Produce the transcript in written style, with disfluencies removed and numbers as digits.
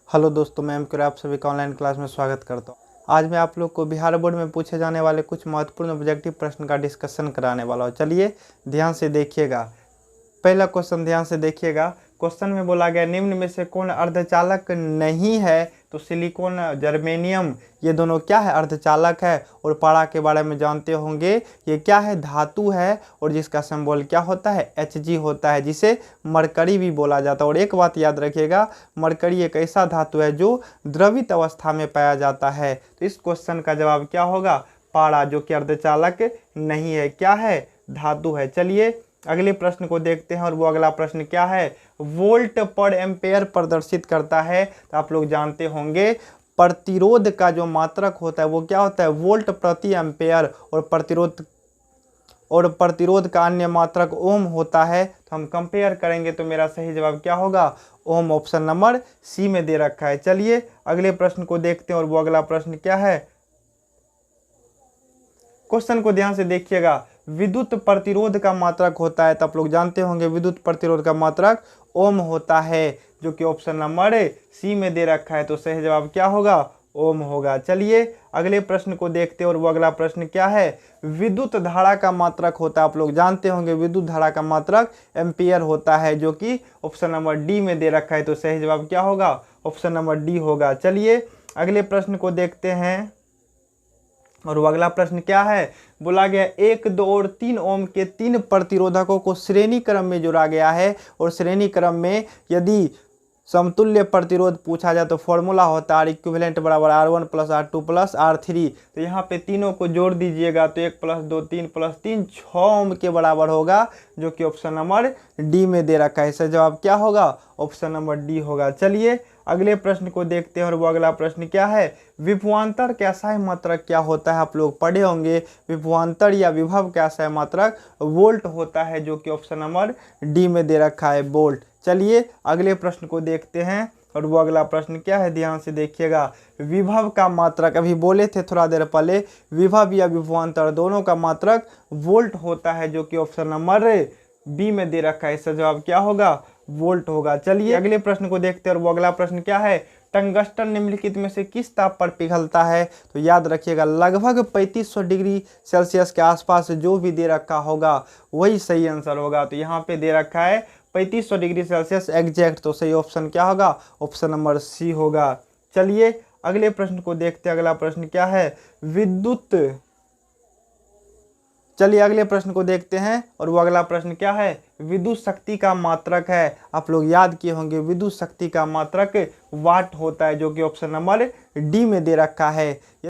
Hello दोस्तों, मैं M आप सभी का ऑनलाइन क्लास में स्वागत करता हूं। आज मैं आप लोग को बिहार बोर्ड में पूछे जाने वाले कुछ महत्वपूर्ण ऑब्जेक्टिव प्रश्न का डिस्कशन कराने वाला हूं। चलिए ध्यान से देखिएगा। पहला क्वेश्चन ध्यान से देखिएगा। क्वेश्चन में बोला गया निम्न में से कौन अर्धचालक नहीं है? तो सिलिकॉन, जर्मेनियम, ये दोनों क्या है? अर्धचालक है। और पारा के बारे में जानते होंगे, ये क्या है? धातु है और जिसका सिंबल क्या होता है? Hg होता है, जिसे मरकरी भी बोला जाता है। और एक बात याद रखिएगा, मरकरी एक ऐसा धातु है जो द्रवित अवस्था में पाया जाता है। तो इस क्वेश्चन का जवाब क्या होगा? पारा, जो कि अर्धचालक नहीं है, क्या है? धातु है। चलिए अगले प्रश्न को देखते हैं। और वो अगला प्रश्न क्या है? वोल्ट पर एम्पेयर प्रदर्शित करता है। तो आप लोग जानते होंगे प्रतिरोध का जो मात्रक होता है वो क्या होता है? वोल्ट प्रति एम्पेयर। और प्रतिरोध का अन्य मात्रक ओम होता है। तो हम कंपेयर करेंगे तो मेरा सही जवाब क्या होगा? ओम। ऑप्शन नंबर सी में दे रखा है। चलिए अगले प्रश्न को देखते हैं। और वो अगला प्रश्न क्या है? क्वेश्चन को ध्यान से देखिएगा। विद्युत प्रतिरोध का मात्रक होता है। तो आप लोग जानते होंगे विद्युत प्रतिरोध का मात्रक ओम होता है, जो कि ऑप्शन नंबर सी में दे रखा है। तो सही जवाब क्या होगा? ओम होगा। चलिए अगले प्रश्न को देखते हैं। और वो अगला प्रश्न क्या है? विद्युत धारा का मात्रक होता है। आप लोग जानते होंगे विद्युत धारा का मात्रक एम्पियर होता है, जो कि ऑप्शन नंबर डी में दे रखा है। तो सही जवाब क्या होगा? ऑप्शन नंबर डी होगा। चलिए अगले प्रश्न को देखते हैं। और वो अगला प्रश्न क्या है? बोला गया 1, 2 और 3 ओम के 3 प्रतिरोधकों को श्रेणी क्रम में जोड़ा गया है। और श्रेणी क्रम में यदि समतुल्य प्रतिरोध पूछा जाए तो फॉर्मूला होता है R बराबर R1 plus R2 plus R3। तो यहाँ पे तीनों को जोड़ दीजिएगा तो 1 + 2 3 + 3 6 ओम के बराबर होगा, जो कि ऑप्शन नंबर डी में दे रखा है। इसका जवाब क्या होगा? ऑप्शन नंबर डी होगा। चलिए अगले प्रश्न को देखते हैं। और वो अगला प्रश्न क्या है? विभवांतर का असाय मात्रक क्या होता है? आप लोग पढ़े होंगे विभवांतर या विभव का असाय मात्रक वोल्ट होता है, जो कि ऑप्शन नंबर डी में दे रखा है, वोल्ट। चलिए अगले प्रश्न को देखते हैं। और वो अगला प्रश्न क्या है? ध्यान से देखिएगा। विभव का मात्रक, अभी बोले थे थोड़ा देर पहले, विभव या विभवांतर दोनों का मात्रक वोल्ट होता है, जो कि ऑप्शन नंबर बी में दे रखा है। इसका जवाब क्या होगा? वोल्ट होगा। चलिए अगले प्रश्न को देखते हैं। और वो अगला प्रश्न क्या है? टंगस्टन निम्नलिखित में से किस ताप पर पिघलता है? तो याद रखिएगा लगभग 3500 डिग्री सेल्सियस के आसपास जो भी दे रखा होगा वही सही आंसर होगा। तो यहाँ पे दे रखा है 3500 डिग्री सेल्सियस एग्जैक्ट। तो सही ऑप्शन क्या होगा? ऑप्शन नंबर सी होगा। चलिए अगले प्रश्न को देखते हैं। अगला प्रश्न क्या है? चलिए अगले प्रश्न को देखते हैं। और वो अगला प्रश्न क्या है? विद्युत शक्ति का मात्रक है। आप लोग याद किए होंगे विद्युत शक्ति का मात्रक वाट होता है, जो कि ऑप्शन नंबर डी में दे रखा है।